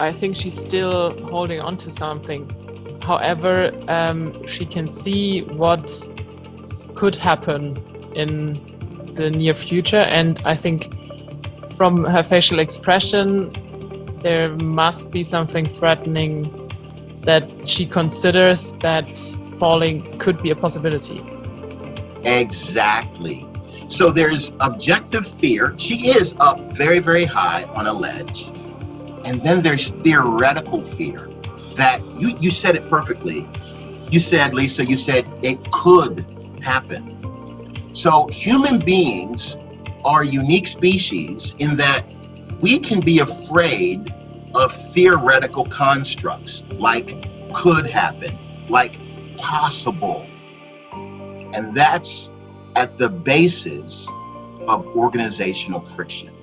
I think she's still holding on to something. However, she can see what could happen in the near future, and I think from her facial expression, there must be something threatening that she considers that falling could be a possibility. Exactly. So there's objective fear. She is up very, very high on a ledge. And then there's theoretical fear that you said it perfectly. You said, Lisa, you said it could happen. So human beings are a unique species in that we can be afraid of theoretical constructs like could happen, like possible. And that's at the basis of organizational friction.